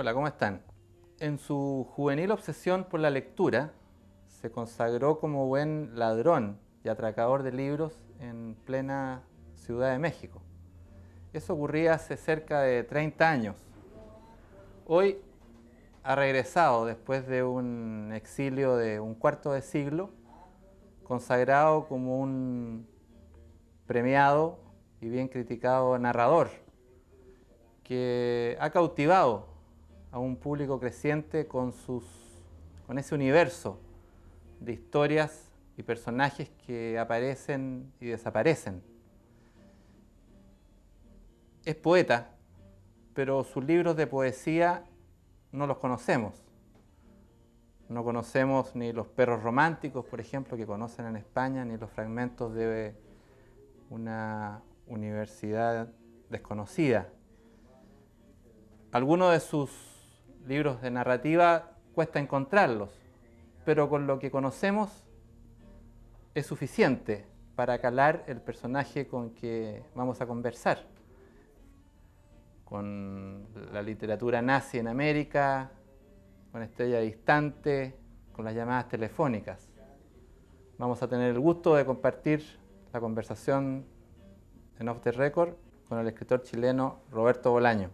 Hola, ¿cómo están? En su juvenil obsesión por la lectura, se consagró como buen ladrón y atracador de libros en plena Ciudad de México. Eso ocurría hace cerca de 30 años. Hoy ha regresado después de un exilio de un cuarto de siglo, consagrado como un premiado y bien criticado narrador, que ha cautivado a un público creciente con ese universo de historias y personajes que aparecen y desaparecen. Es poeta, pero sus libros de poesía no los conocemos. No conocemos ni Los perros románticos, por ejemplo, que conocen en España, ni los fragmentos de una universidad desconocida. Algunos de sus libros de narrativa cuesta encontrarlos, pero con lo que conocemos es suficiente para calar el personaje con que vamos a conversar. Con la literatura nazi en América, con Estrella Distante, con las llamadas telefónicas. Vamos a tener el gusto de compartir la conversación en Off the Record con el escritor chileno Roberto Bolaño.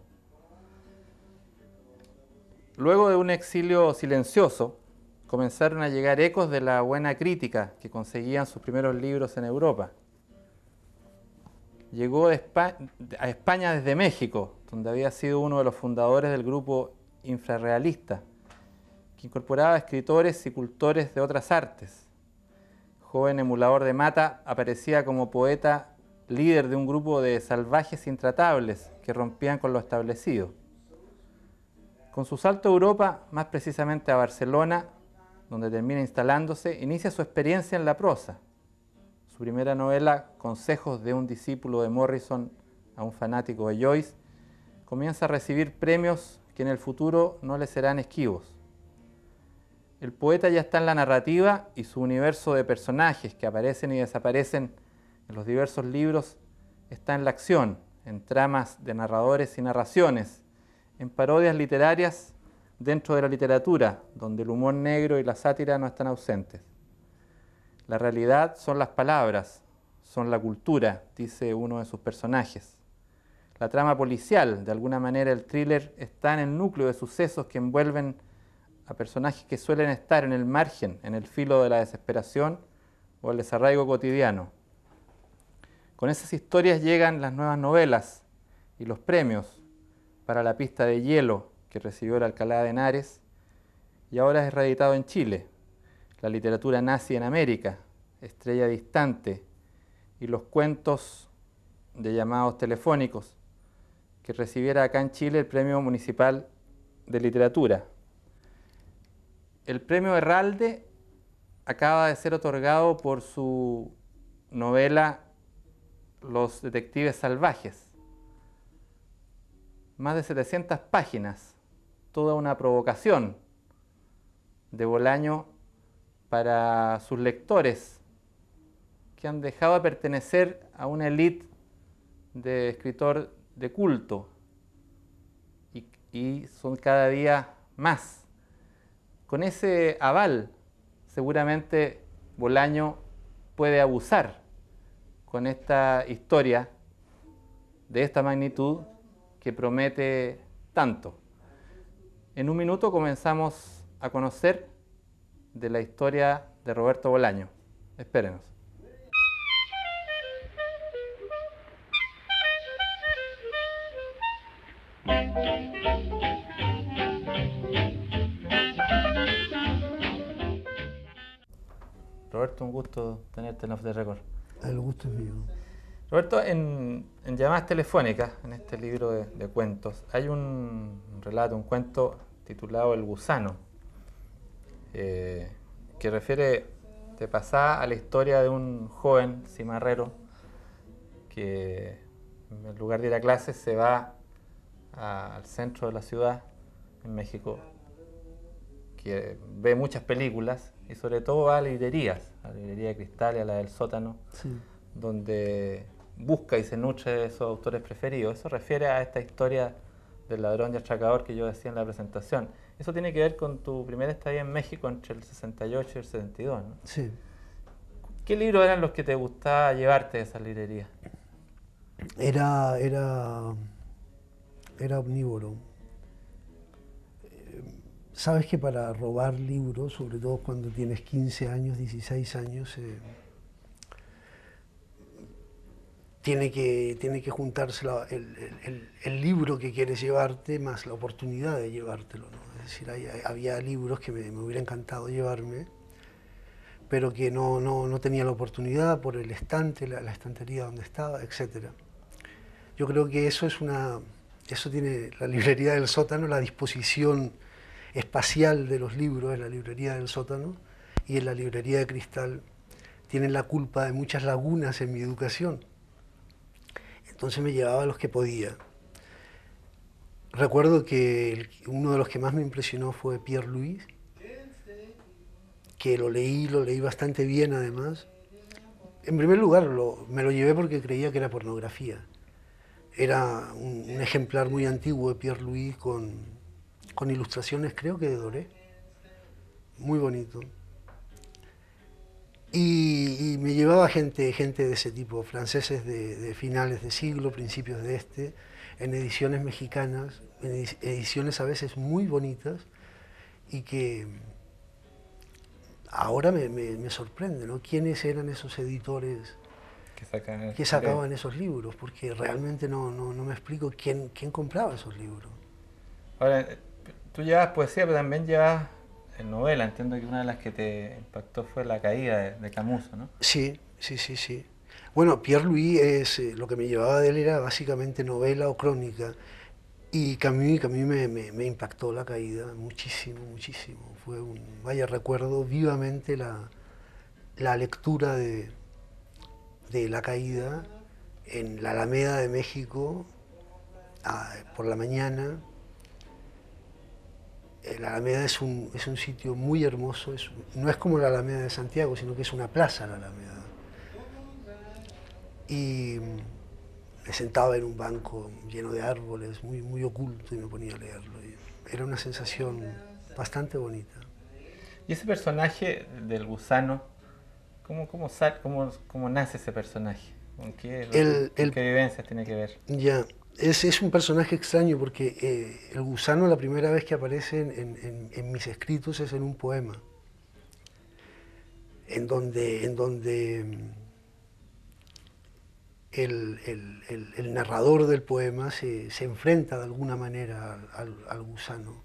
Luego de un exilio silencioso, comenzaron a llegar ecos de la buena crítica que conseguían sus primeros libros en Europa. Llegó a España desde México, donde había sido uno de los fundadores del grupo infrarrealista, que incorporaba escritores y cultores de otras artes. Joven emulador de Mata, aparecía como poeta líder de un grupo de salvajes intratables que rompían con lo establecido. Con su salto a Europa, más precisamente a Barcelona, donde termina instalándose, inicia su experiencia en la prosa. Su primera novela, Consejos de un discípulo de Morrison a un fanático de Joyce, comienza a recibir premios que en el futuro no le serán esquivos. El poeta ya está en la narrativa y su universo de personajes que aparecen y desaparecen en los diversos libros está en la acción, en tramas de narradores y narraciones, en parodias literarias dentro de la literatura, donde el humor negro y la sátira no están ausentes. La realidad son las palabras, son la cultura, dice uno de sus personajes. La trama policial, de alguna manera el thriller, está en el núcleo de sucesos que envuelven a personajes que suelen estar en el margen, en el filo de la desesperación o el desarraigo cotidiano. Con esas historias llegan las nuevas novelas y los premios para La pista de hielo, que recibió el Alcalá de Henares y ahora es reeditado en Chile. La literatura nazi en América, Estrella Distante, y los cuentos de llamados telefónicos, que recibiera acá en Chile el Premio Municipal de Literatura. El Premio Herralde acaba de ser otorgado por su novela Los detectives salvajes. Más de 700 páginas, toda una provocación de Bolaño para sus lectores, que han dejado de pertenecer a una élite de escritor de culto y son cada día más. Con ese aval, seguramente Bolaño puede abusar con esta historia de esta magnitud que promete tanto. En un minuto comenzamos a conocer de la historia de Roberto Bolaño. Espérenos. Roberto, un gusto tenerte en Off the Record. El gusto es mío. Roberto, en Llamadas Telefónicas, en este libro de cuentos, hay un relato, un cuento titulado El gusano, que refiere de pasada a la historia de un joven cimarrero que en lugar de ir a clases se va al centro de la ciudad, en México, que ve muchas películas y sobre todo va a librerías, a la librería de Cristal y a la del Sótano, Sí. donde busca y se nutre de sus autores preferidos. Eso refiere a esta historia del ladrón y atracador que yo decía en la presentación. Eso tiene que ver con tu primera estadía en México entre el 68 y el 72, ¿no? Sí. ¿Qué libros eran los que te gustaba llevarte de esa librería? Era, era omnívoro. Sabes que para robar libros, sobre todo cuando tienes 15 años, 16 años, tiene que juntarse el libro que quieres llevarte más la oportunidad de llevártelo, ¿no? Es decir, había libros que me hubiera encantado llevarme, pero que no tenía la oportunidad por el estante, la estantería donde estaba, etc. Yo creo que eso tiene la librería del sótano, la disposición espacial de los libros en la librería del sótano y en la librería de cristal tienen la culpa de muchas lagunas en mi educación. Entonces me llevaba los que podía. Recuerdo que uno de los que más me impresionó fue Pierre Louis, que lo leí bastante bien además. En primer lugar me lo llevé porque creía que era pornografía. Era un ejemplar muy antiguo de Pierre Louis con ilustraciones, creo que de Doré, muy bonito. Y me llevaba gente de ese tipo, franceses de finales de siglo, principios de este, en ediciones mexicanas, en ediciones a veces muy bonitas y que ahora me sorprende, ¿no? ¿Quiénes eran esos editores que sacaban esos libros? Porque realmente no me explico quién compraba esos libros. Ahora, tú llevas poesía, pero también llevas novela. Entiendo que una de las que te impactó fue La caída de Camuso, ¿no? Sí. Bueno, Pierre Louis lo que me llevaba de él era básicamente novela o crónica. Y Camus me impactó La caída muchísimo. Fue recuerdo vivamente la lectura de La caída en la Alameda de México por la mañana. La Alameda es un sitio muy hermoso, no es como la Alameda de Santiago, sino que es una plaza la Alameda. Y me sentaba en un banco lleno de árboles, muy oculto, y me ponía a leerlo. Y era una sensación bastante bonita. Y ese personaje del gusano, ¿cómo nace ese personaje? ¿Con qué vivencias tiene que ver? Ya, es un personaje extraño porque el gusano la primera vez que aparece en mis escritos es en un poema, en donde el narrador del poema se enfrenta de alguna manera al gusano.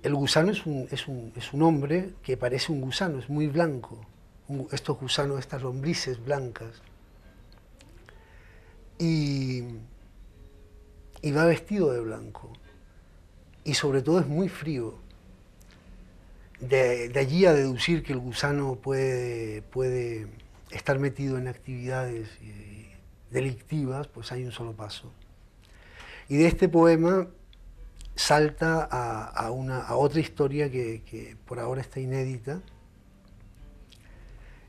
El gusano es un hombre que parece un gusano, es muy blanco. Estos gusanos, estas lombrices blancas. Y va vestido de blanco. Y sobre todo es muy frío. De allí a deducir que el gusano puede estar metido en actividades delictivas, pues hay un solo paso. Y de este poema salta a otra historia que por ahora está inédita,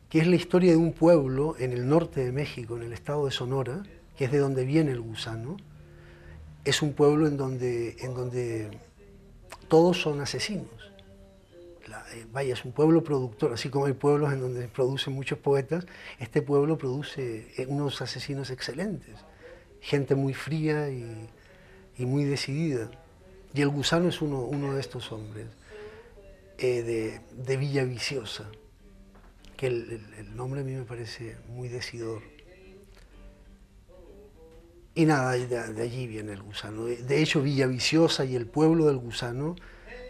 que es la historia de un pueblo en el norte de México, en el estado de Sonora, que es de donde viene el gusano. Es un pueblo en donde todos son asesinos. Vaya, es un pueblo productor, así como hay pueblos en donde producen muchos poetas, este pueblo produce unos asesinos excelentes, gente muy fría y muy decidida. Y el gusano es uno de estos hombres, de Villa Viciosa, que el nombre a mí me parece muy decidor. Y nada, de allí viene el gusano. De hecho, Villa Viciosa y el pueblo del gusano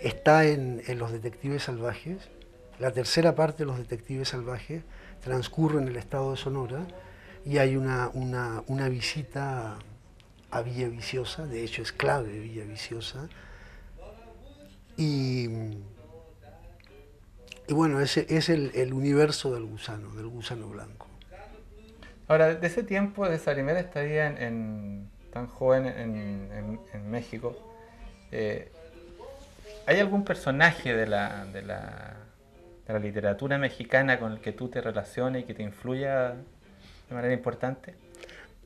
está en Los Detectives Salvajes. La tercera parte de Los Detectives Salvajes transcurre en el estado de Sonora y hay una visita a Villa Viciosa, de hecho es clave Villa Viciosa. Y bueno, ese es el universo del gusano blanco. Ahora, de ese tiempo, de esa primera estadía tan joven en México, ¿hay algún personaje de la literatura mexicana con el que tú te relaciones y que te influya de manera importante?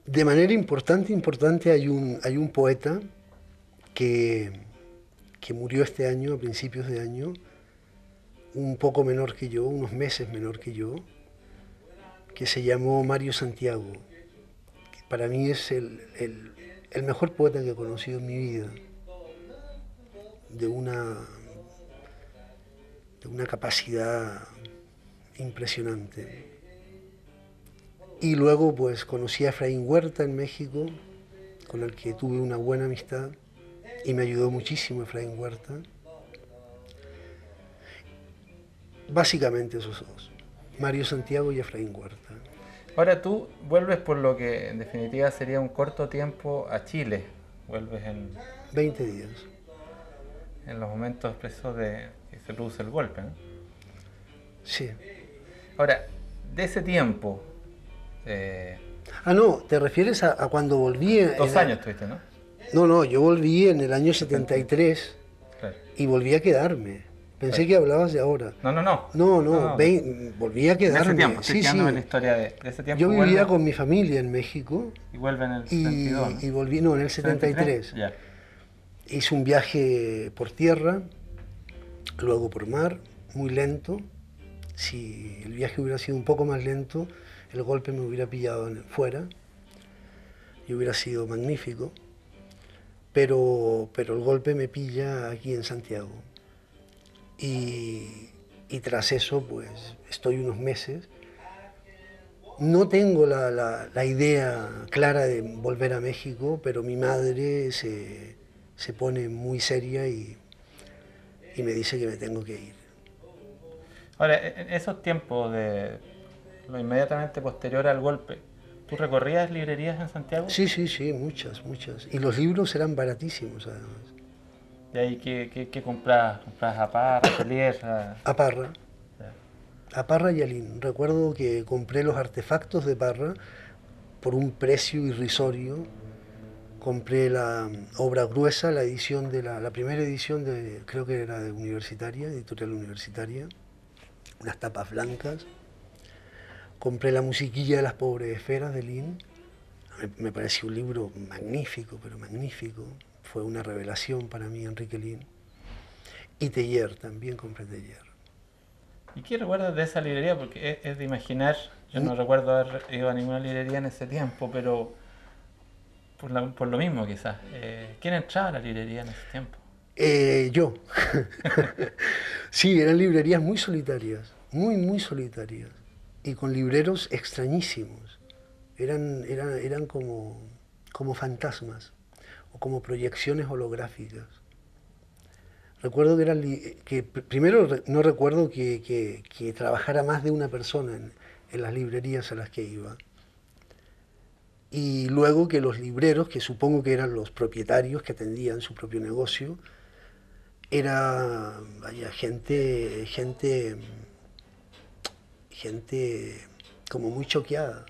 De manera importante, hay un poeta que, que murió este año, a principios de año, un poco menor que yo, unos meses menor que yo, que se llamó Mario Santiago, que para mí es el mejor poeta que he conocido en mi vida, de una capacidad impresionante. Y luego pues conocí a Efraín Huerta en México, con el que tuve una buena amistad y me ayudó muchísimo Efraín Huerta. Básicamente esos dos, Mario Santiago y Efraín Huerta. Ahora tú vuelves por lo que en definitiva sería un corto tiempo a Chile. Vuelves 20 días. en los momentos precisos de que se produce el golpe, ¿no? Sí. Ahora, de ese tiempo, Ah, no, te refieres a cuando volví. 2 años tuviste, ¿no? No, yo volví en el año 73 Claro. y volví a quedarme. Pensé Claro. que hablabas de ahora. No. No, volví a En quedarme. ese tiempo, estoy Sí, quedando sí. en la historia de ese tiempo. Yo vivía vuelve- con mi familia en México Y vuelve en el y, 72, ¿no? y volví, no, en el 73. Ya. Hice un viaje por tierra, luego por mar, muy lento. Si el viaje hubiera sido un poco más lento, el golpe me hubiera pillado fuera y hubiera sido magnífico. Pero el golpe me pilla aquí en Santiago. Y tras eso, pues estoy unos meses. No tengo la idea clara de volver a México, pero mi madre se pone muy seria y me dice que me tengo que ir. Ahora, en esos tiempos de lo inmediatamente posterior al golpe, ¿tú recorrías librerías en Santiago? Sí, muchas. Y los libros eran baratísimos, además. ¿Y ahí qué comprabas? ¿Comprabas a Parra, Atelier? A Parra. A Parra y a Lin. Recuerdo que compré los artefactos de Parra por un precio irrisorio. Compré la obra gruesa, la edición de la primera edición de, creo que era de Universitaria, editorial Universitaria, unas tapas blancas. Compré la musiquilla de las pobres esferas de Lin. Me pareció un libro magnífico, pero magnífico. Fue una revelación para mí, Enrique Lin. Y Teillier, también compré Teillier. ¿Y qué recuerdas de esa librería? Porque es de imaginar, yo no recuerdo haber ido a ninguna librería en ese tiempo, pero por lo mismo quizás. ¿Quién entraba a la librería en ese tiempo? Yo. Sí, eran librerías muy solitarias, muy solitarias, y con libreros extrañísimos. Eran como fantasmas o como proyecciones holográficas. Recuerdo que primero no recuerdo que trabajara más de una persona en las librerías a las que iba. Y luego que los libreros, que supongo que eran los propietarios que atendían su propio negocio, era gente como muy choqueada.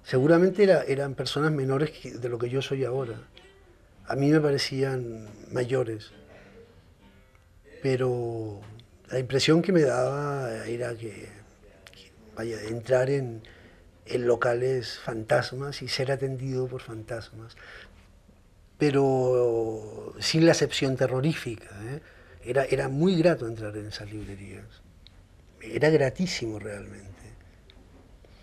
Seguramente eran personas menores de lo que yo soy ahora. A mí me parecían mayores, pero la impresión que me daba era entrar en locales fantasmas y ser atendido por fantasmas, pero sin la acepción terrorífica, ¿eh? Era muy grato entrar en esas librerías, era gratísimo realmente.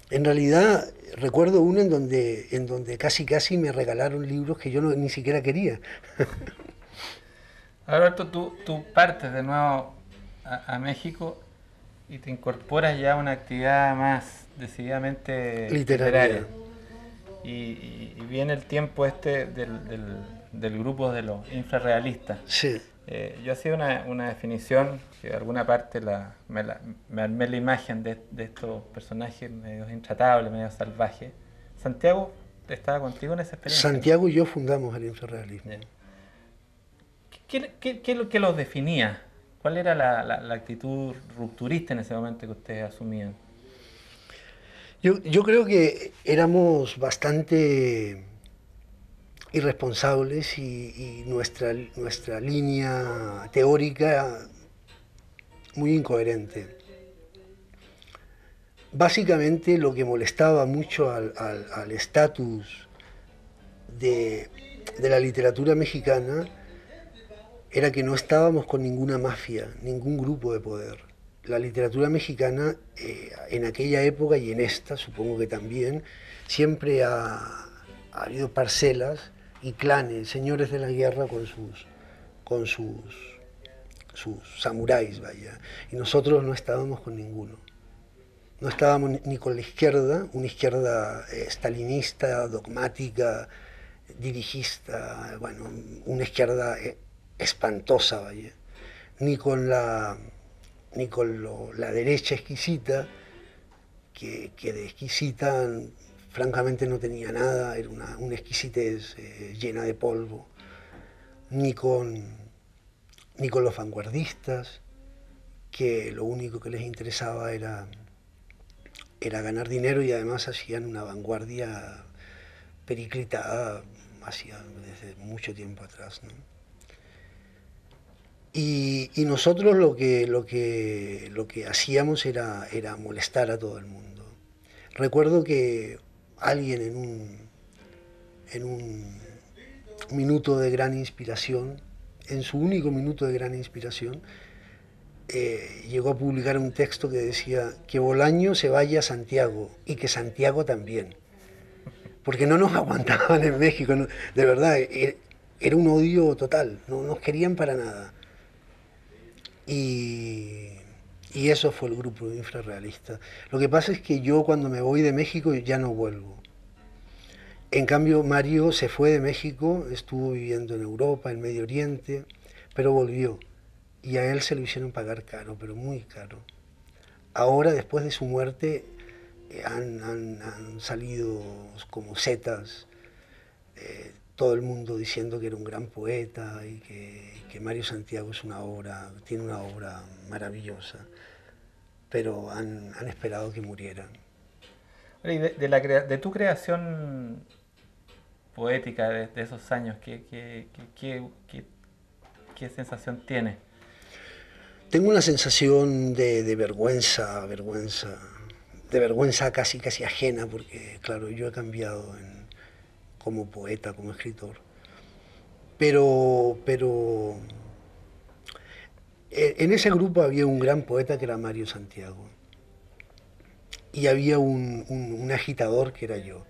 En realidad recuerdo una en donde casi me regalaron libros que yo ni siquiera quería. Alberto, tú partes de nuevo a México y te incorporas ya a una actividad más decididamente literaria. Y viene el tiempo del grupo de los infrarrealistas. Sí. Yo hacía una definición que de alguna parte me armé la imagen de estos personajes medio intratables, medio salvajes. Santiago estaba contigo en esa experiencia. Santiago y yo fundamos el infrarrealismo. ¿Qué los definía? ¿Cuál era la actitud rupturista en ese momento que ustedes asumían? Yo creo que éramos bastante irresponsables y nuestra línea teórica muy incoherente. Básicamente lo que molestaba mucho al estatus de la literatura mexicana era que no estábamos con ninguna mafia, ningún grupo de poder. La literatura mexicana, en aquella época y en esta, supongo que también, siempre ha habido parcelas y clanes, señores de la guerra con sus samuráis, vaya. Y nosotros no estábamos con ninguno. No estábamos ni con la izquierda, una izquierda stalinista, dogmática, dirigista, bueno, una izquierda espantosa, vaya, ni con la derecha exquisita, que de exquisita francamente no tenía nada, era una exquisitez llena de polvo, ni con los vanguardistas, que lo único que les interesaba era ganar dinero y además hacían una vanguardia periclitada hacía desde mucho tiempo atrás, ¿no? Y nosotros lo que hacíamos era molestar a todo el mundo. Recuerdo que alguien en un minuto de gran inspiración, en su único minuto de gran inspiración, llegó a publicar un texto que decía que Bolaño se vaya a Santiago y que Santiago también. Porque no nos aguantaban en México, no, de verdad, era un odio total, no nos querían para nada. Y, y eso fue el grupo infrarrealista. Lo que pasa es que yo cuando me voy de México ya no vuelvo. En cambio, Mario se fue de México, estuvo viviendo en Europa, en Medio Oriente, pero volvió. Y a él se lo hicieron pagar caro, pero muy caro. Ahora, después de su muerte, han salido como setas, todo el mundo diciendo que era un gran poeta y que Mario Santiago tiene una obra maravillosa, pero han esperado que murieran. Y de tu creación poética de esos años, ¿qué sensación tienes? Tengo una sensación de vergüenza casi casi ajena, porque claro, yo he cambiado como poeta, como escritor. Pero en ese grupo había un gran poeta que era Mario Santiago. Y había un agitador que era yo.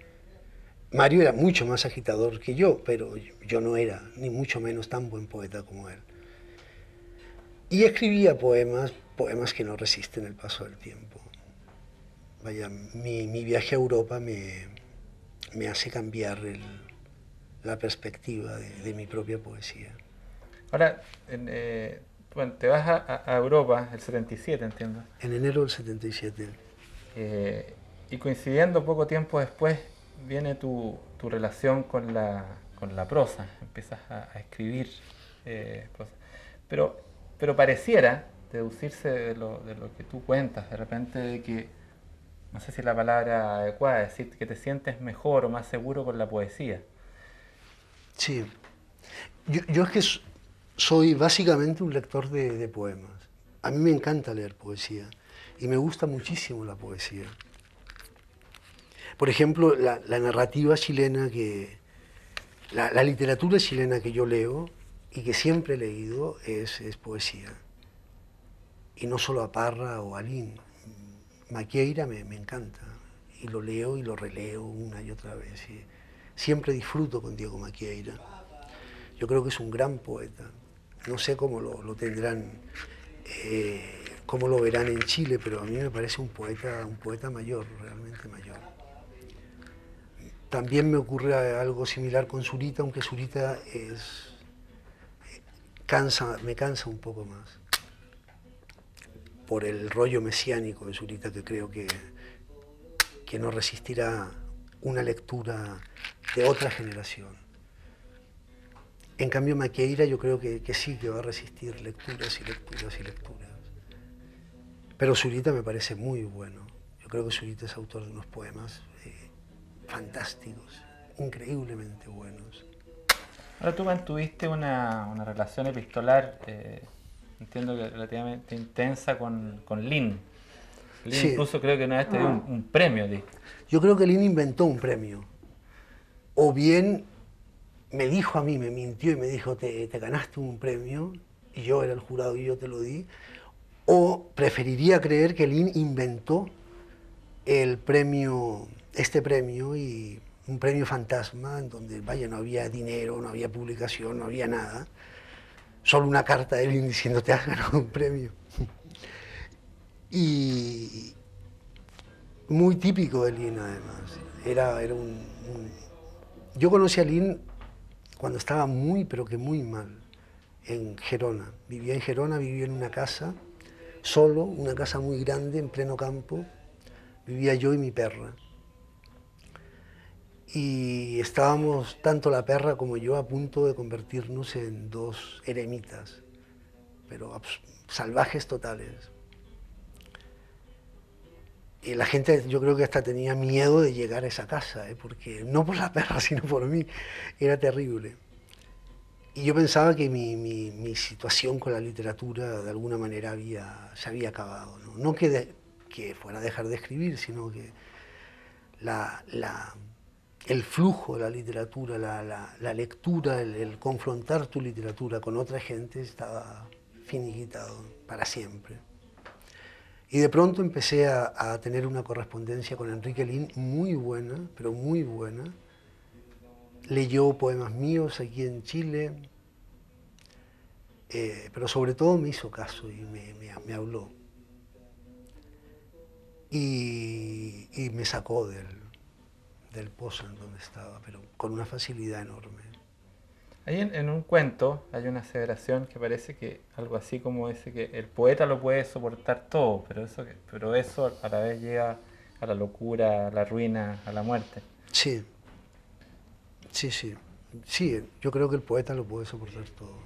Mario era mucho más agitador que yo, pero yo no era, ni mucho menos tan buen poeta como él. Y escribía poemas que no resisten el paso del tiempo. Vaya, mi viaje a Europa me hace cambiar la perspectiva de mi propia poesía. Ahora, bueno, te vas a Europa el 77, entiendo. En enero del 77. Y coincidiendo poco tiempo después, viene tu relación con la prosa. Empiezas a escribir prosa. Pero pareciera deducirse de lo que tú cuentas, de repente, de que, no sé si la palabra adecuada, es decir, que te sientes mejor o más seguro con la poesía. Sí. Yo es que soy básicamente un lector de poemas. A mí me encanta leer poesía y me gusta muchísimo la poesía. Por ejemplo, la narrativa chilena la literatura chilena que yo leo y que siempre he leído es poesía. Y no solo a Parra o a Lin. Maquieira me encanta. Y lo leo y lo releo una y otra vez. Y siempre disfruto con Diego Maquieira. Yo creo que es un gran poeta. No sé cómo lo tendrán, cómo lo verán en Chile, pero a mí me parece un poeta mayor, realmente mayor. También me ocurre algo similar con Zurita, aunque Zurita me cansa un poco más. Por el rollo mesiánico de Zurita, que creo que no resistirá una lectura de otra generación. En cambio, Maquieira yo creo que sí, que va a resistir lecturas y lecturas y lecturas. Pero Zurita me parece muy bueno. Yo creo que Zurita es autor de unos poemas fantásticos, increíblemente buenos. Ahora tú mantuviste una relación epistolar, entiendo que relativamente intensa con Lin. Lin Sí. incluso creo que una vez te dio un premio a ti. Yo creo que Lin inventó un premio. O bien me dijo a mí, me mintió y me dijo, te ganaste un premio, y yo era el jurado y yo te lo di. O preferiría creer que Lin inventó el premio, este premio, y un premio fantasma, en donde, vaya, no había dinero, no había publicación, no había nada. Solo una carta de Lin diciendo, te has ganado un premio. Y muy típico de Lin, además. Era Yo conocí a Lin cuando estaba muy, pero que muy mal, en Gerona. Vivía en Gerona, vivía en una casa, solo, una casa muy grande, en pleno campo. Vivía yo y mi perra. Y estábamos, tanto la perra como yo, a punto de convertirnos en dos eremitas, pero salvajes totales. Y la gente, yo creo que hasta tenía miedo de llegar a esa casa, porque no por la perra, sino por mí. Era terrible. Y yo pensaba que mi situación con la literatura de alguna manera se había acabado. No que fuera a dejar de escribir, sino que el flujo de la literatura, la lectura, el confrontar tu literatura con otra gente estaba finiquitado para siempre. Y de pronto empecé a tener una correspondencia con Enrique Lin muy buena, pero muy buena. Leyó poemas míos aquí en Chile, pero sobre todo me hizo caso y me habló. Y me sacó del pozo en donde estaba, pero con una facilidad enorme. Ahí en un cuento hay una aseveración que parece que algo así como dice que el poeta lo puede soportar todo, pero eso a la vez llega a la locura, a la ruina, a la muerte. Sí, sí, sí. Sí, yo creo que el poeta lo puede soportar todo.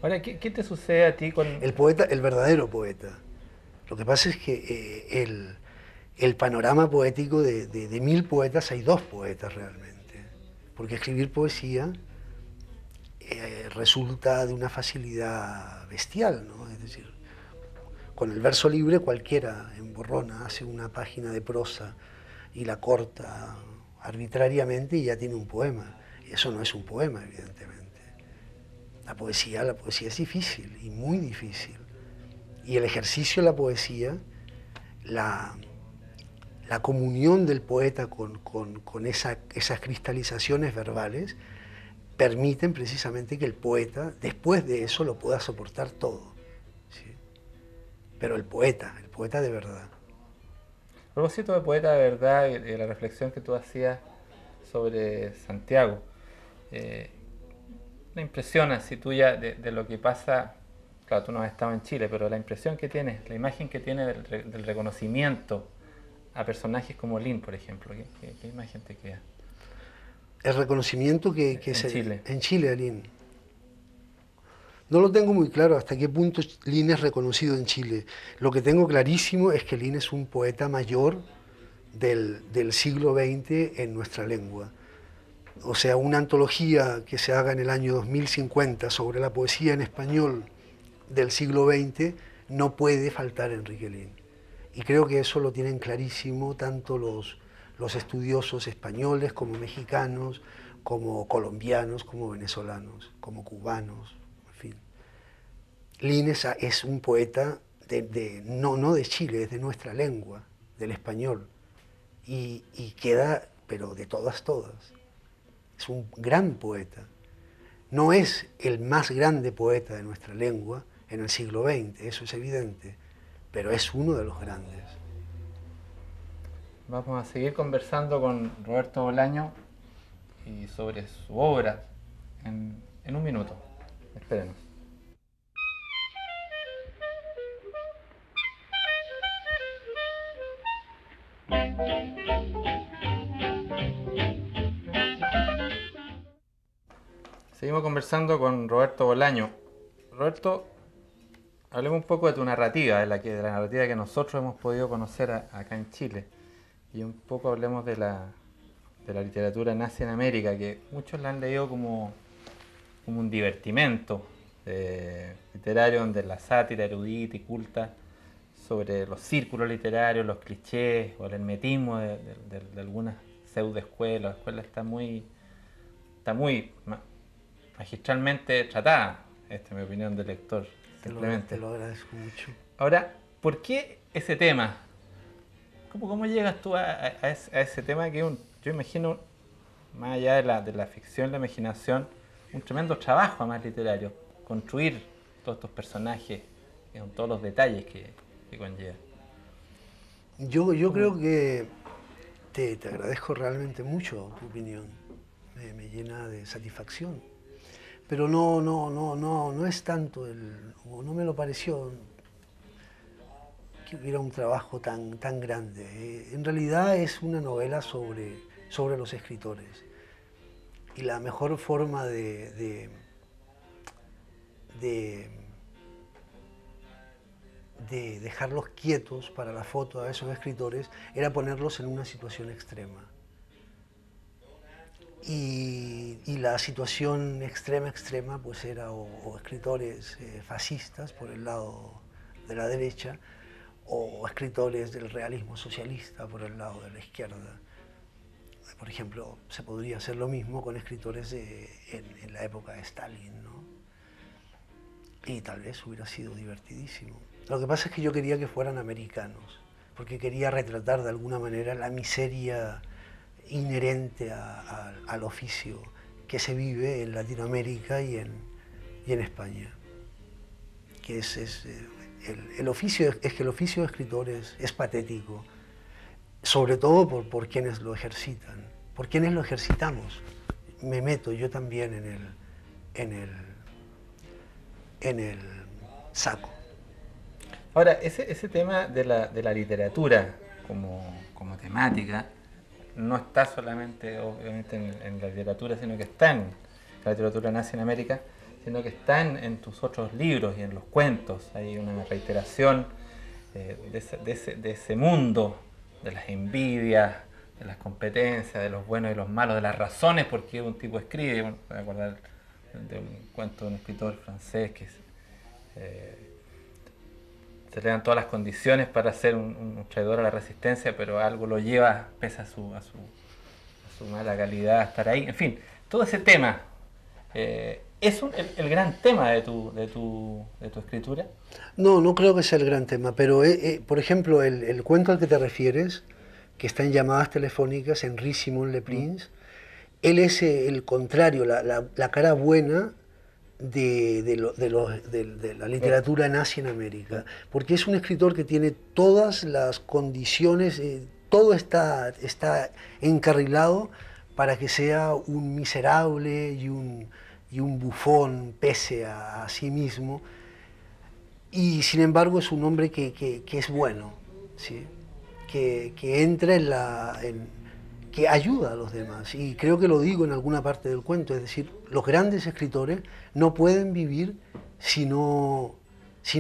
Ahora, ¿qué te sucede a ti con... El poeta, el verdadero poeta. Lo que pasa es que el panorama poético de 1000 poetas hay 2 poetas realmente. Porque escribir poesía resulta de una facilidad bestial, ¿no? Es decir, con el verso libre cualquiera emborrona, hace una página de prosa y la corta arbitrariamente y ya tiene un poema. Y eso no es un poema, evidentemente. La poesía es difícil y muy difícil. Y el ejercicio de la poesía, la comunión del poeta con esas cristalizaciones verbales, permiten precisamente que el poeta, después de eso, lo pueda soportar todo. ¿Sí? Pero el poeta de verdad. A propósito de poeta de verdad y de la reflexión que tú hacías sobre Santiago, eh, la impresión así tuya de lo que pasa, claro, tú no has estado en Chile, pero la impresión que tienes, la imagen que tienes del reconocimiento a personajes como Lin, por ejemplo, ¿qué imagen te queda? El reconocimiento En Chile. en Chile, Lin. No lo tengo muy claro hasta qué punto Lin es reconocido en Chile. Lo que tengo clarísimo es que Lin es un poeta mayor del siglo XX en nuestra lengua. O sea, una antología que se haga en el año 2050 sobre la poesía en español del siglo XX, no puede faltar Enrique Lin. Y creo que eso lo tienen clarísimo tanto los estudiosos españoles como mexicanos, como colombianos, como venezolanos, como cubanos, en fin. Lin es un poeta no de Chile, es de nuestra lengua, del español. Y queda, pero de todas, todas. Es un gran poeta. No es el más grande poeta de nuestra lengua en el siglo XX, eso es evidente, pero es uno de los grandes. Vamos a seguir conversando con Roberto Bolaño y sobre su obra en un minuto. Espérenos. Seguimos conversando con Roberto Bolaño. Roberto, hablemos un poco de tu narrativa, de la narrativa que nosotros hemos podido conocer acá en Chile. Y un poco hablemos de la literatura nazi en América, que muchos la han leído como un divertimento literario donde la sátira erudita y culta sobre los círculos literarios, los clichés o el hermetismo de algunas pseudoescuelas. La escuela está muy magistralmente tratada. Esta es mi opinión de lector, simplemente. Te lo agradezco mucho. Ahora, ¿por qué ese tema? ¿Cómo llegas tú a ese tema que yo imagino, más allá de la ficción, la imaginación, un tremendo trabajo además literario, construir todos estos personajes con todos los detalles que conlleva? Yo creo que te agradezco realmente mucho tu opinión, me llena de satisfacción, pero no es tanto, o no me lo pareció que hubiera un trabajo tan grande. En realidad es una novela sobre los escritores, y la mejor forma de dejarlos quietos para la foto a esos escritores era ponerlos en una situación extrema. Y la situación extrema pues era o escritores fascistas por el lado de la derecha, o escritores del realismo socialista por el lado de la izquierda. Por ejemplo, se podría hacer lo mismo con escritores en la época de Stalin, ¿no? Y tal vez hubiera sido divertidísimo. Lo que pasa es que yo quería que fueran americanos, porque quería retratar de alguna manera la miseria inherente al oficio que se vive en Latinoamérica y en España. Que el oficio es que el oficio de escritor es patético, sobre todo por quienes lo ejercitan, por quienes lo ejercitamos. Me meto yo también en el saco. Ahora, ese tema de la literatura como temática no está solamente, obviamente, en la literatura, sino que está en la literatura nazi en América, sino que está en tus otros libros y en los cuentos. Hay una reiteración de ese mundo, de las envidias, de las competencias, de los buenos y los malos, de las razones por qué un tipo escribe. Bueno, voy a acordar de un cuento de un escritor francés que se le dan todas las condiciones para ser un traidor a la resistencia, pero algo lo lleva, pese a su mala calidad, a estar ahí. En fin, todo ese tema es el gran tema de tu escritura. No creo que sea el gran tema, pero por ejemplo, el cuento al que te refieres, que está en Llamadas telefónicas, Henri Simon Le Prince, él es el contrario, la cara buena de la literatura nazi en América, porque es un escritor que tiene todas las condiciones, todo está encarrilado para que sea un miserable y un bufón pese a sí mismo, y sin embargo es un hombre que es bueno, ¿sí? que entra que ayuda a los demás, y creo que lo digo en alguna parte del cuento, es decir, los grandes escritores no pueden vivir si no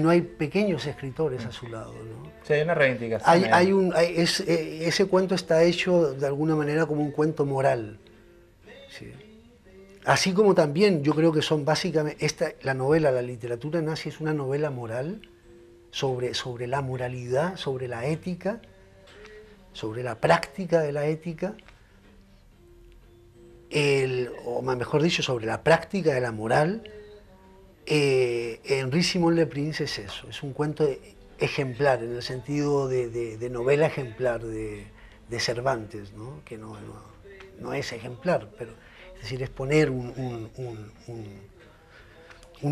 hay pequeños escritores a su lado, ¿no? Sí, hay una reivindicación. Ese cuento está hecho de alguna manera como un cuento moral, ¿sí? Así como también yo creo que son básicamente, la novela, la literatura nazi es una novela moral sobre la moralidad, sobre la ética, sobre la práctica de la ética, o mejor dicho, sobre la práctica de la moral. Henri Simon Le Prince es eso, es un cuento ejemplar, en el sentido de novela ejemplar de Cervantes, ¿no? Que no es ejemplar, pero es decir, es poner un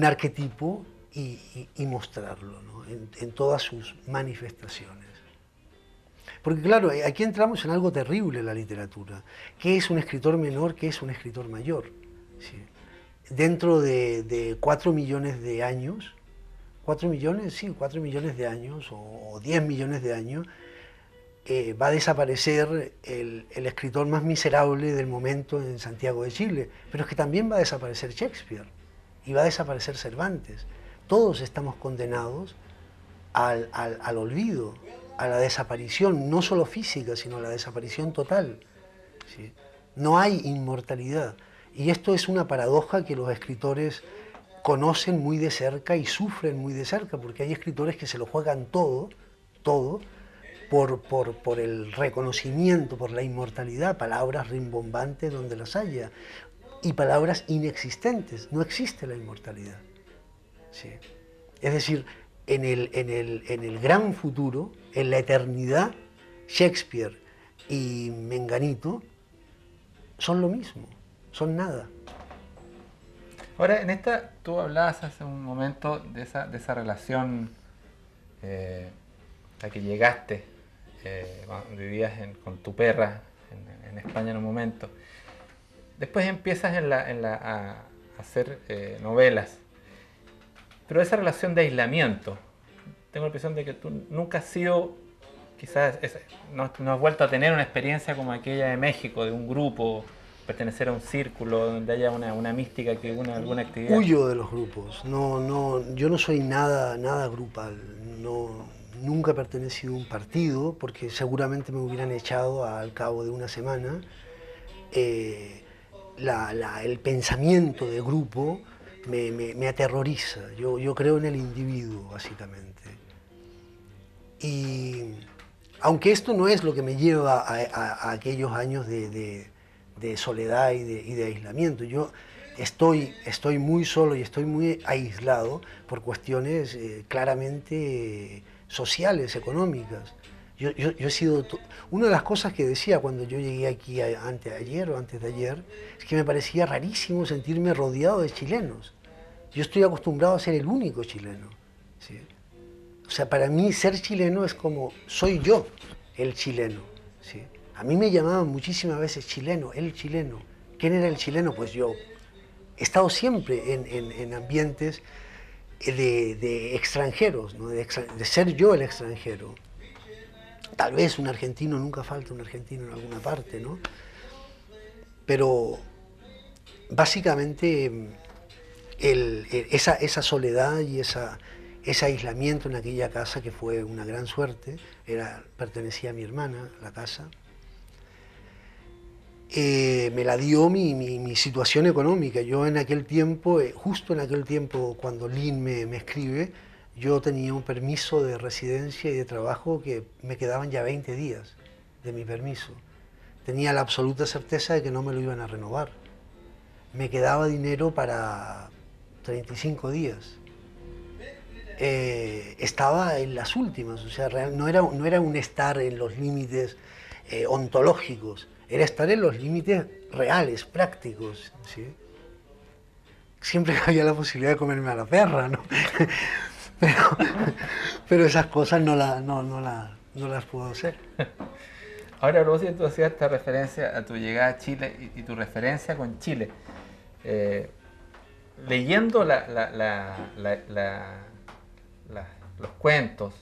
arquetipo y mostrarlo, ¿no? en todas sus manifestaciones. Porque claro, aquí entramos en algo terrible en la literatura. ¿Qué es un escritor menor? ¿Qué es un escritor mayor? ¿Sí? Dentro de 4 millones de años, 4 millones, sí, 4 millones de años o 10 millones de años, va a desaparecer el escritor más miserable del momento en Santiago de Chile. Pero es que también va a desaparecer Shakespeare y va a desaparecer Cervantes. Todos estamos condenados al olvido, a la desaparición, no solo física, sino a la desaparición total, ¿sí? No hay inmortalidad. Y esto es una paradoja que los escritores conocen muy de cerca y sufren muy de cerca, porque hay escritores que se lo juegan todo todo, por el reconocimiento, por la inmortalidad, palabras rimbombantes donde las haya, y palabras inexistentes, no existe la inmortalidad. ¿Sí? Es decir, en el gran futuro, en la eternidad, Shakespeare y Menganito son lo mismo, son nada. Ahora, en esta, tú hablabas hace un momento de esa relación a que llegaste, vivías con tu perra en España en un momento. Después empiezas a hacer novelas, pero esa relación de aislamiento, tengo la impresión de que tú nunca has sido, quizás no has vuelto a tener una experiencia como aquella de México, de un grupo, pertenecer a un círculo donde haya una mística que una alguna actividad. Huyo de los grupos, yo no soy nada grupal, nunca he pertenecido a un partido porque seguramente me hubieran echado al cabo de una semana. El pensamiento de grupo me aterroriza, yo creo en el individuo básicamente. Y aunque esto no es lo que me lleva a aquellos años de soledad y de aislamiento, yo estoy muy solo y estoy muy aislado por cuestiones claramente sociales, económicas. Yo he sido... Una de las cosas que decía cuando yo llegué aquí antes de ayer, es que me parecía rarísimo sentirme rodeado de chilenos. Yo estoy acostumbrado a ser el único chileno, ¿sí? O sea, para mí ser chileno es como, soy yo el chileno, ¿sí? A mí me llamaban muchísimas veces chileno, el chileno. ¿Quién era el chileno? Pues yo. He estado siempre en ambientes de extranjeros, ¿no? de ser yo el extranjero. Tal vez un argentino, nunca falta un argentino en alguna parte, ¿no? Pero básicamente esa soledad y ese aislamiento en aquella casa, que fue una gran suerte, pertenecía a mi hermana, la casa, me la dio mi situación económica. Yo en aquel tiempo, justo en aquel tiempo cuando Lynn me escribe, yo tenía un permiso de residencia y de trabajo que me quedaban ya 20 días de mi permiso. Tenía la absoluta certeza de que no me lo iban a renovar. Me quedaba dinero para 35 días. Estaba en las últimas, o sea, no era un estar en los límites ontológicos, era estar en los límites reales, prácticos, ¿sí? Siempre había la posibilidad de comerme a la perra, ¿no? pero esas cosas no las puedo hacer. Ahora, Rosy, tú hacías esta referencia a tu llegada a Chile y tu referencia con Chile. Leyendo los cuentos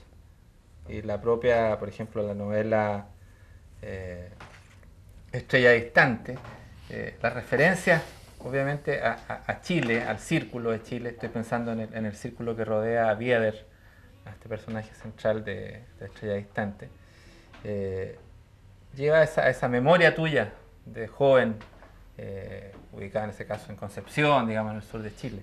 y la propia, por ejemplo, la novela Estrella Distante, las referencias obviamente a Chile, al círculo de Chile, estoy pensando en el círculo que rodea a Bieder, a este personaje central de Estrella Distante, lleva esa memoria tuya de joven, ubicada en ese caso en Concepción, digamos, en el sur de Chile.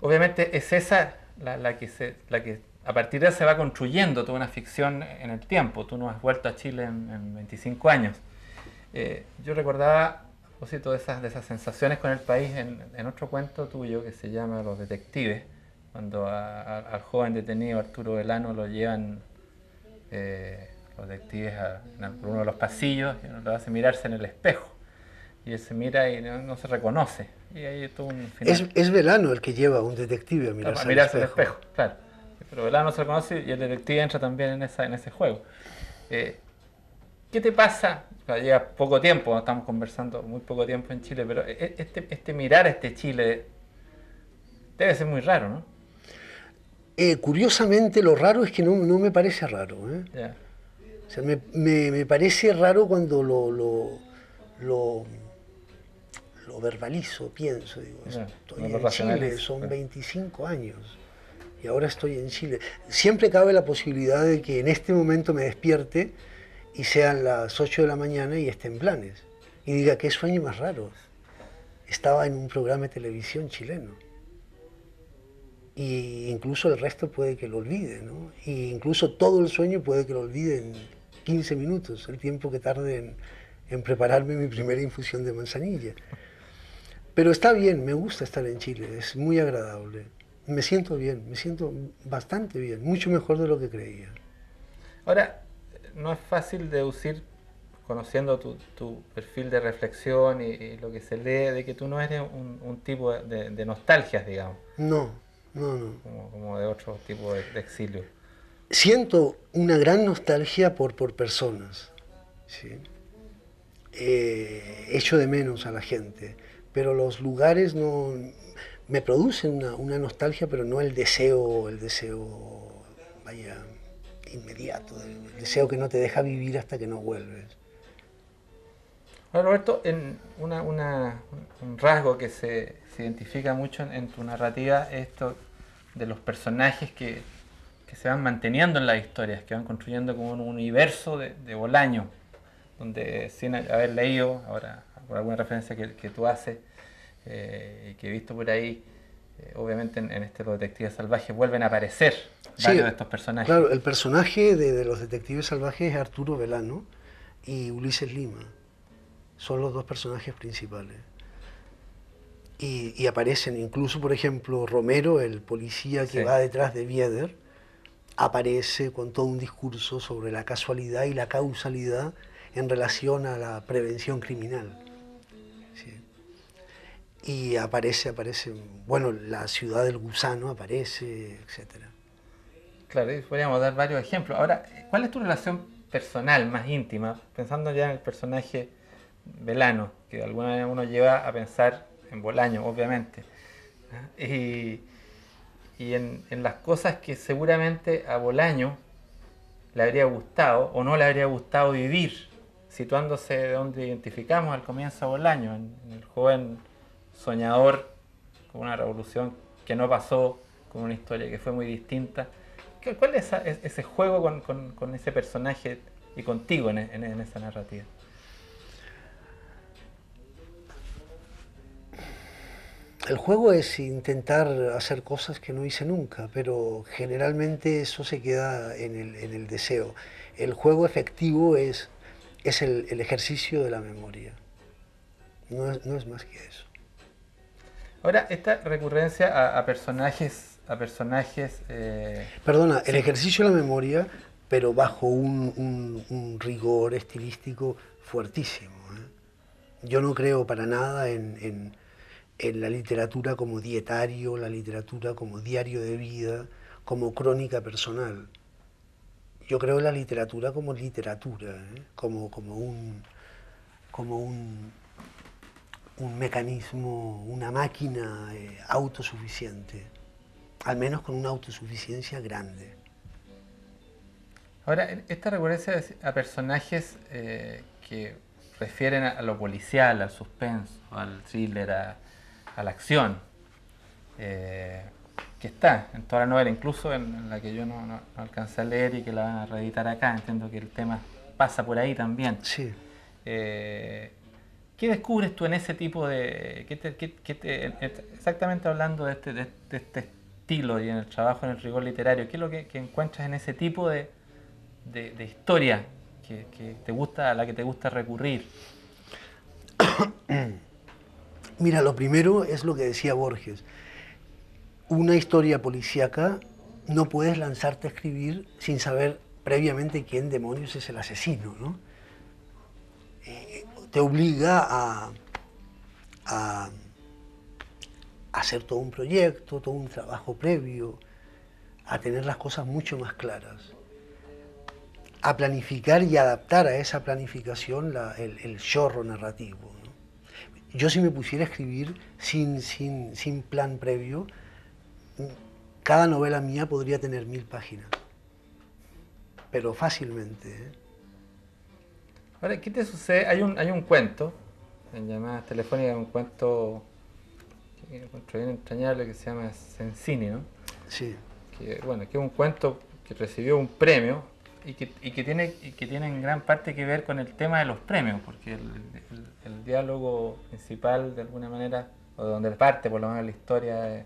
Obviamente es esa la que a partir de ella se va construyendo toda una ficción en el tiempo. Tú no has vuelto a Chile en 25 años. Yo recordaba, a propósito de esas sensaciones con el país, en otro cuento tuyo que se llama Los Detectives, cuando al joven detenido Arturo Velano lo llevan los detectives por uno de los pasillos y lo hace mirarse en el espejo. Y él se mira y no se reconoce. Y ahí tuvo un final. Es Velano el que lleva a un detective a mirarse al espejo. Claro. Pero Velano se reconoce y el detective entra también en ese juego. ¿Qué te pasa? Lleva poco tiempo, estamos conversando muy poco tiempo en Chile, pero mirar este Chile debe ser muy raro, ¿no? Curiosamente, lo raro es que no me parece raro, ¿eh? Yeah. O sea, me parece raro cuando lo verbalizo, pienso, digo, estoy en Chile, son 25 años y ahora estoy en Chile. Siempre cabe la posibilidad de que en este momento me despierte y sean las 8 de la mañana y esté en Blanes y diga, qué sueño más raro, estaba en un programa de televisión chileno. Y incluso el resto puede que lo olvide, ¿no? Y incluso todo el sueño puede que lo olvide en 15 minutos, el tiempo que tarde en prepararme mi primera infusión de manzanilla. Pero está bien, me gusta estar en Chile, es muy agradable. Me siento bien, me siento bastante bien, mucho mejor de lo que creía. Ahora, no es fácil deducir, conociendo tu perfil de reflexión y lo que se lee, de que tú no eres un tipo de nostalgias, digamos, No, no, no. como de otro tipo de exilio. Siento una gran nostalgia por personas, ¿sí? Echo de menos a la gente, pero los lugares no me producen una nostalgia, pero no el deseo, vaya, inmediato, el deseo que no te deja vivir hasta que no vuelves. Ahora, Roberto, un rasgo que se identifica mucho en tu narrativa es esto de los personajes que se van manteniendo en las historias, que van construyendo como un universo de Bolaño, donde sin haber leído, ahora por alguna referencia que tú haces y que he visto por ahí, obviamente en este Los Detectives Salvajes vuelven a aparecer Sí, varios de estos personajes. claro, el personaje de los detectives salvajes es Arturo Velano y Ulises Lima. Son los dos personajes principales. Y aparecen incluso, por ejemplo, Romero, el policía que Sí. va detrás de Bieder, aparece con todo un discurso sobre la casualidad y la causalidad en relación a la prevención criminal. ¿Sí? Y aparece, bueno, la ciudad del gusano aparece, etcétera. Claro, y podríamos dar varios ejemplos. Ahora, ¿cuál es tu relación personal más íntima? Pensando ya en el personaje Velano, que de alguna manera uno lleva a pensar en Bolaño, obviamente. ¿Ah? Y en las cosas que seguramente a Bolaño le habría gustado o no le habría gustado vivir, situándose de donde identificamos al comienzo a Bolaño, en el joven soñador con una revolución que no pasó, con una historia que fue muy distinta. ¿Cuál es ese juego con ese personaje y contigo en esa narrativa? El juego es intentar hacer cosas que no hice nunca, pero generalmente eso se queda en el deseo. El juego efectivo es el ejercicio de la memoria. No es más que eso. Ahora, esta recurrencia a personajes, Perdona, el sí, ejercicio de la memoria, pero bajo un rigor estilístico fuertísimo, ¿eh? Yo no creo para nada en la literatura como dietario, la literatura como diario de vida, como crónica personal. Yo creo en la literatura como literatura, ¿eh? Como un mecanismo, una máquina autosuficiente, al menos con una autosuficiencia grande. ahora, esta recurrencia a personajes que refieren a lo policial, al suspenso, al thriller, a la acción, eh, que está en toda la novela, incluso en la que yo no alcancé a leer y que la van a reeditar acá. Entiendo que el tema pasa por ahí también. Sí. Eh, ¿Qué descubres tú en ese tipo de... exactamente hablando de este estilo y en el trabajo en el rigor literario, ¿qué es lo que encuentras en ese tipo de historia que te gusta, a la que te gusta recurrir? Mira, lo primero es lo que decía Borges. Una historia policíaca no puedes lanzarte a escribir sin saber previamente quién demonios es el asesino, ¿no? Te obliga a hacer todo un proyecto, todo un trabajo previo, a tener las cosas mucho más claras, a planificar y adaptar a esa planificación el chorro narrativo, ¿no? Yo si me pusiera a escribir sin plan previo, cada novela mía podría tener 1000 páginas, pero fácilmente, ¿eh? Ahora, ¿qué te sucede? Hay un cuento, en llamadas telefónicas, un cuento que encuentro bien entrañable que se llama Sensini, ¿no? Sí. Que, bueno, que es un cuento que recibió un premio y que tiene en gran parte que ver con el tema de los premios, porque el diálogo principal, de alguna manera, o de donde parte por lo menos la historia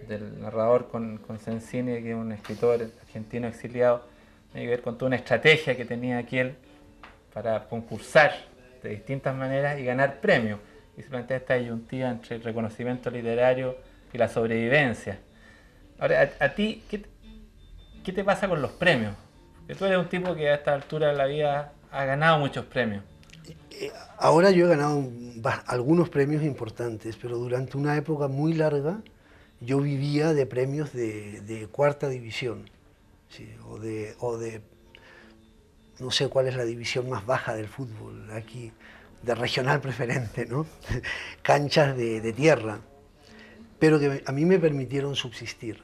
del narrador con Sensini, que es un escritor argentino exiliado, tiene que ver con toda una estrategia que tenía aquel para concursar de distintas maneras y ganar premios. Y se plantea esta disyuntiva entre el reconocimiento literario y la sobrevivencia. Ahora, a ti, ¿qué te pasa con los premios? Porque tú eres un tipo que a esta altura de la vida ha ganado muchos premios. Ahora yo he ganado algunos premios importantes, pero durante una época muy larga yo vivía de premios de cuarta división, ¿sí? o de no sé cuál es la división más baja del fútbol aquí, de regional preferente, ¿no? Canchas de tierra, pero que a mí me permitieron subsistir.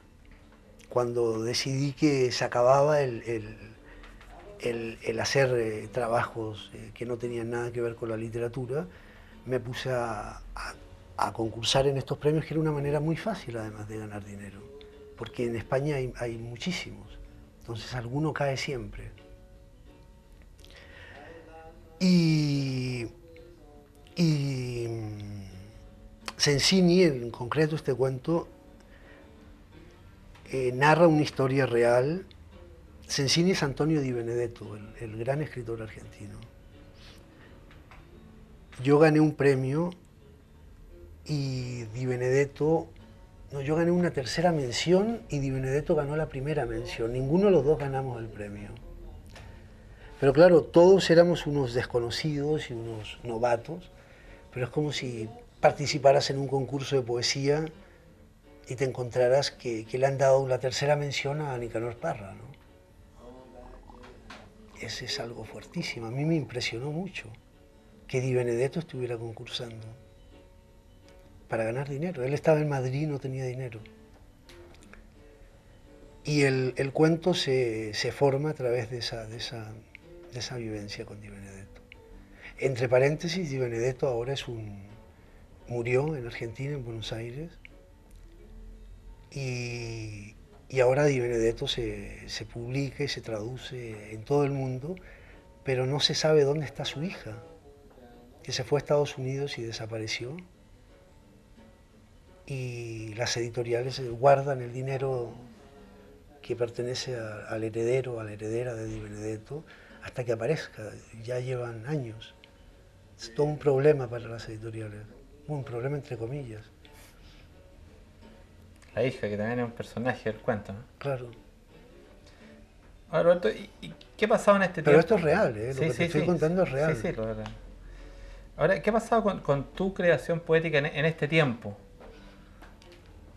Cuando decidí que se acababa el hacer trabajos que no tenían nada que ver con la literatura, me puse a concursar en estos premios, que era una manera muy fácil además de ganar dinero, porque en España hay muchísimos, entonces alguno cae siempre. Y Sensini, en concreto este cuento, narra una historia real. Sensini es Antonio Di Benedetto, el gran escritor argentino. Yo gané un premio y Di Benedetto, no, yo gané una tercera mención y Di Benedetto ganó la primera mención. Ninguno de los dos ganamos el premio. Pero claro, todos éramos unos desconocidos y unos novatos, pero es como si participaras en un concurso de poesía y te encontraras que le han dado la tercera mención a Nicanor Parra, ¿no? Ese es algo fuertísimo. A mí me impresionó mucho que Di Benedetto estuviera concursando para ganar dinero. Él estaba en Madrid y no tenía dinero. Y el cuento se forma a través de esa vivencia con Di Benedetto. Entre paréntesis, Di Benedetto ahora murió en Argentina, en Buenos Aires, y ahora Di Benedetto se publica y se traduce en todo el mundo, pero no se sabe dónde está su hija, que se fue a Estados Unidos y desapareció, y las editoriales guardan el dinero que pertenece al heredero, a la heredera de Di Benedetto, hasta que aparezca. Ya llevan años. Es todo un problema para las editoriales, un problema entre comillas. La hija, que también es un personaje del cuento, ¿no? Claro. Ahora, Roberto, ¿y qué ha pasado en este tiempo? Pero esto es real, ¿eh? Lo que te estoy contando es real. Sí, lo verdad. Ahora, ¿qué ha pasado con tu creación poética en este tiempo?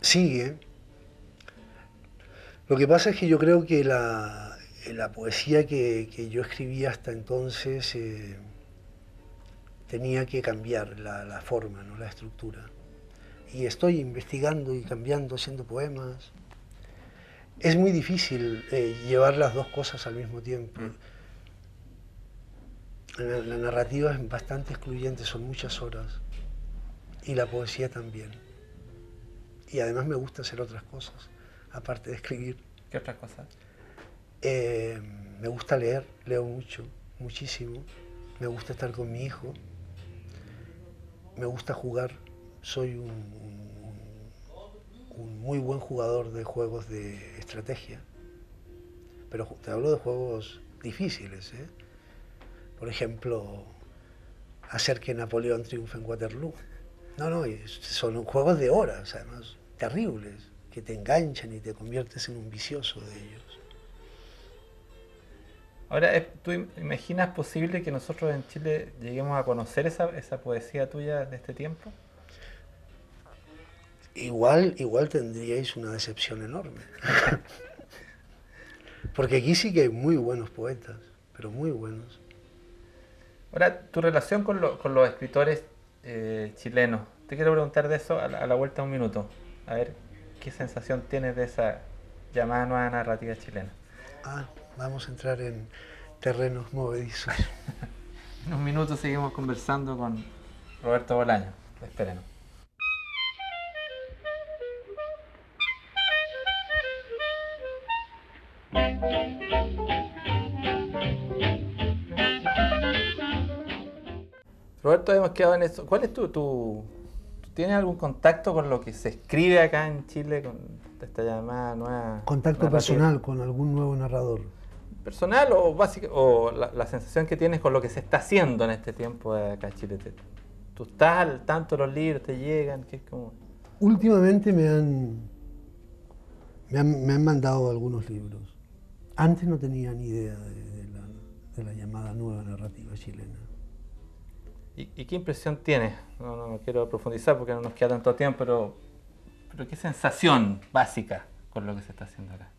Sigue. Lo que pasa es que yo creo que la poesía que yo escribía hasta entonces tenía que cambiar la forma, ¿no? La estructura. Y estoy investigando y cambiando, haciendo poemas. Es muy difícil llevar las dos cosas al mismo tiempo. La narrativa es bastante excluyente, son muchas horas. Y la poesía también. Y además me gusta hacer otras cosas, aparte de escribir. ¿Qué otras cosas? Me gusta leer, leo mucho, muchísimo. Me gusta estar con mi hijo. Me gusta jugar. Soy un muy buen jugador de juegos de estrategia. Pero te hablo de juegos difíciles, ¿eh? Por ejemplo, hacer que Napoleón triunfe en Waterloo. No, son juegos de horas, además, terribles, que te enganchan y te conviertes en un vicioso de ellos. Ahora, ¿tú imaginas posible que nosotros en Chile lleguemos a conocer esa poesía tuya de este tiempo? Igual tendríais una decepción enorme. Porque aquí sí que hay muy buenos poetas, pero muy buenos. Ahora, tu relación con los escritores chilenos. Te quiero preguntar de eso a la vuelta de un minuto. A ver, ¿qué sensación tienes de esa llamada nueva narrativa chilena? Vamos a entrar en terrenos movedizos. En un minuto seguimos conversando con Roberto Bolaño. Espérenos. Roberto, hemos quedado en eso. ¿Cuál es tu tienes algún contacto con lo que se escribe acá en Chile, con esta llamada nueva Contacto narrativa? personal con algún nuevo narrador. ¿Personal o básica, o la sensación que tienes con lo que se está haciendo en este tiempo de acá en Chile? ¿Tú estás al tanto de los libros, te llegan? ¿Qué es como? Últimamente me han mandado algunos libros. Antes no tenía ni idea de la llamada nueva narrativa chilena. ¿Y qué impresión tienes? No quiero profundizar porque no nos queda tanto tiempo, pero ¿qué sensación básica con lo que se está haciendo acá?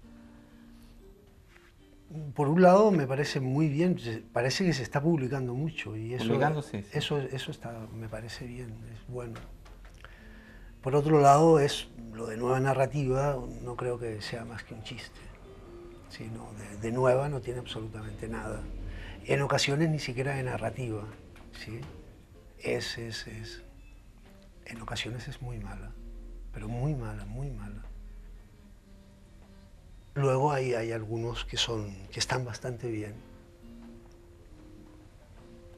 Por un lado me parece muy bien, parece que se está publicando mucho y Sí. eso me parece bien, es bueno. Por otro lado, lo de nueva narrativa no creo que sea más que un chiste. ¿Sí? No, de nueva no tiene absolutamente nada. En ocasiones ni siquiera de narrativa. ¿Sí? En ocasiones es muy mala, pero muy mala, muy mala. Luego hay algunos que están bastante bien.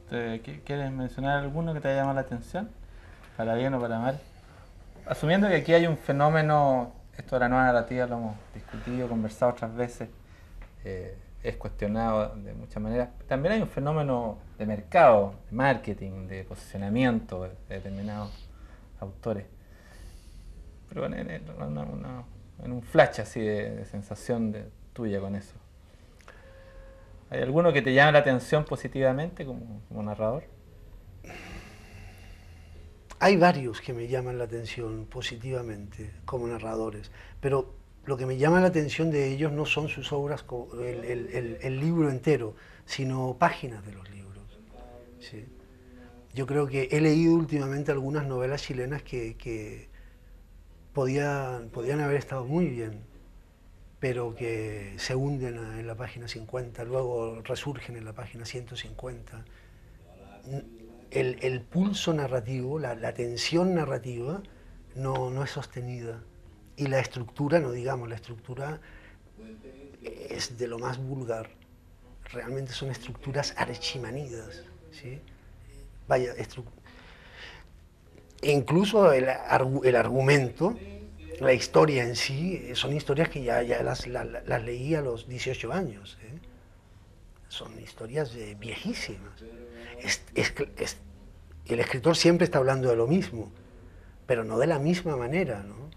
¿Quieres mencionar alguno que te haya llamado la atención? ¿Para bien o para mal? Asumiendo que aquí hay un fenómeno, esto de la nueva narrativa lo hemos discutido, conversado otras veces, es cuestionado de muchas maneras. También hay un fenómeno de mercado, de marketing, de posicionamiento de determinados autores. Pero en un flash así de sensación tuya con eso. ¿Hay alguno que te llame la atención positivamente como narrador? Hay varios que me llaman la atención positivamente como narradores, pero lo que me llama la atención de ellos no son sus obras, el libro entero, sino páginas de los libros. ¿Sí? Yo creo que he leído últimamente algunas novelas chilenas que podían haber estado muy bien, pero que se hunden en la página 50, luego resurgen en la página 150. El pulso narrativo, la tensión narrativa no es sostenida. Y la estructura, no digamos, la estructura es de lo más vulgar. Realmente son estructuras archimanidas. ¿Sí? Vaya, incluso el argumento, la historia en sí, son historias que ya las leí a los 18 años. Son historias viejísimas. El escritor siempre está hablando de lo mismo, pero no de la misma manera, ¿no?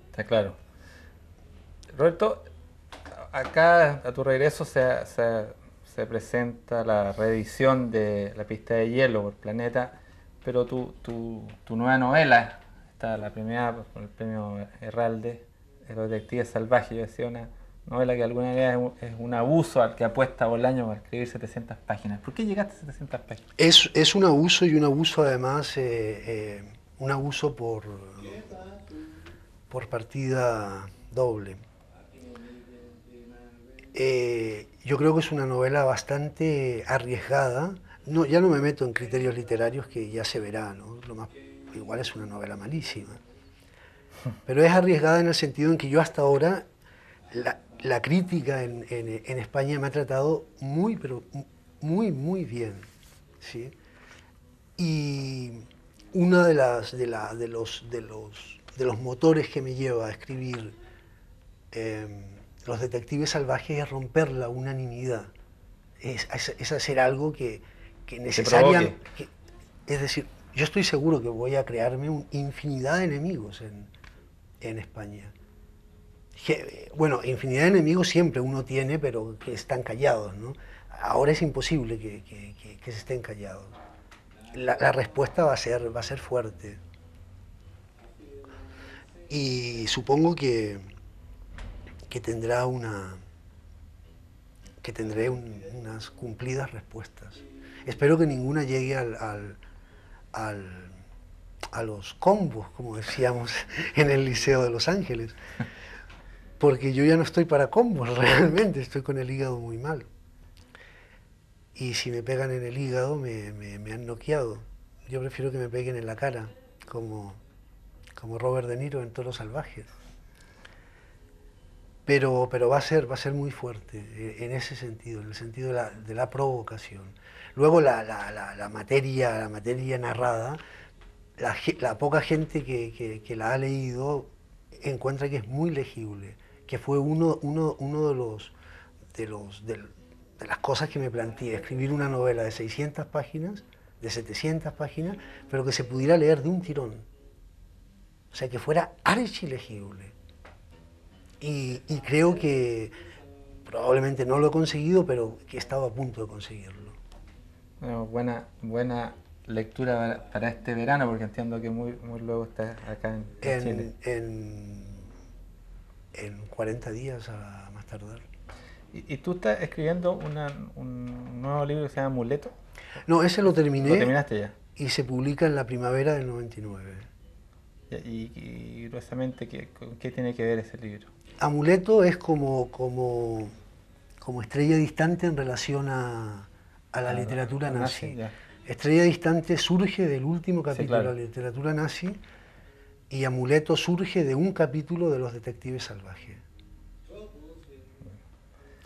Está claro. Roberto, acá a tu regreso se presenta la reedición de La pista de hielo por Planeta, pero tu nueva novela, está la premiada por el premio Herralde, Los detectives salvajes. Yo decía una novela que alguna vez es un abuso al que apuesta Bolaño para escribir 700 páginas. ¿Por qué llegaste a 700 páginas? Es un abuso, y un abuso además, un abuso por partida doble. Yo creo que es una novela bastante arriesgada. No, ya no me meto en criterios literarios, que ya se verá, ¿no? Igual es una novela malísima. Pero es arriesgada en el sentido en que yo hasta ahora, la crítica en España me ha tratado pero muy bien. ¿Sí? Y uno de los motores que me lleva a escribir Los detectives salvajes es romper la unanimidad, es hacer algo que necesariamente... Es decir, yo estoy seguro que voy a crearme infinidad de enemigos en España. Bueno, infinidad de enemigos siempre uno tiene, pero que están callados, ¿no? Ahora es imposible que se estén callados. La respuesta va a ser fuerte. Y supongo que tendré unas cumplidas respuestas. Espero que ninguna llegue a los combos, como decíamos en el Liceo de Los Ángeles, porque yo ya no estoy para combos, realmente estoy con el hígado muy mal. Y si me pegan en el hígado me han noqueado. Yo prefiero que me peguen en la cara, como Robert De Niro en Toros Salvajes. Pero va a ser muy fuerte en ese sentido, en el sentido de la provocación. Luego la materia narrada la poca gente que la ha leído encuentra que es muy legible, que fue uno de las cosas que me planteé, escribir una novela de 600 páginas, de 700 páginas, pero que se pudiera leer de un tirón. O sea, que fuera archilegible. Y creo que probablemente no lo he conseguido, pero que he estado a punto de conseguirlo. Bueno, buena lectura para este verano, porque entiendo que muy luego estás acá en Chile. En 40 días a más tardar. ¿Y tú estás escribiendo un nuevo libro que se llama Amuleto? No, ese lo terminé. ¿Lo terminaste ya? Y se publica en la primavera del 99. Y gruesamente, ¿con qué tiene que ver ese libro? Amuleto es como estrella distante en relación a la literatura nazi. Estrella distante surge del último capítulo de la literatura nazi y Amuleto surge de un capítulo de Los Detectives Salvajes.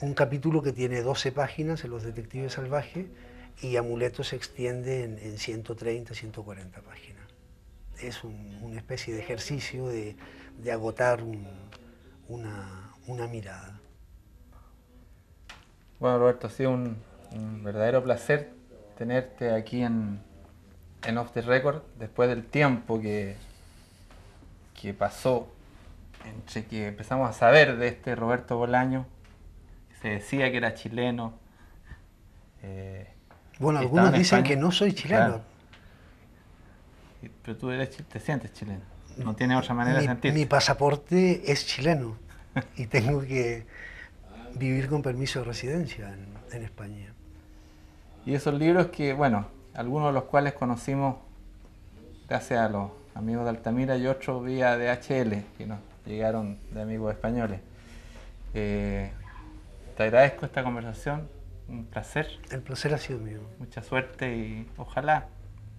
Un capítulo que tiene 12 páginas en Los Detectives Salvajes y Amuleto se extiende en 130, 140 páginas. Es una especie de ejercicio de agotar una mirada. Bueno, Roberto, ha sido un verdadero placer tenerte aquí en Off the Record después del tiempo que pasó entre que empezamos a saber de este Roberto Bolaño, que se decía que era chileno. Bueno, algunos dicen que no soy chileno. Claro. Pero tú te sientes chileno, no tienes otra manera de sentirte. Mi pasaporte es chileno y tengo que vivir con permiso de residencia en España. Y esos libros que, bueno, algunos de los cuales conocimos gracias a los amigos de Altamira y otros vía DHL, que nos llegaron de amigos españoles. Te agradezco esta conversación, un placer. El placer ha sido mío. Mucha suerte y ojalá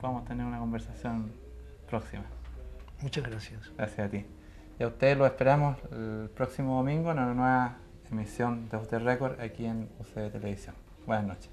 podamos tener una conversación próxima. Muchas gracias. Gracias a ti. Y a ustedes los esperamos el próximo domingo en una nueva emisión de Off the Record aquí en UCB Televisión. Buenas noches.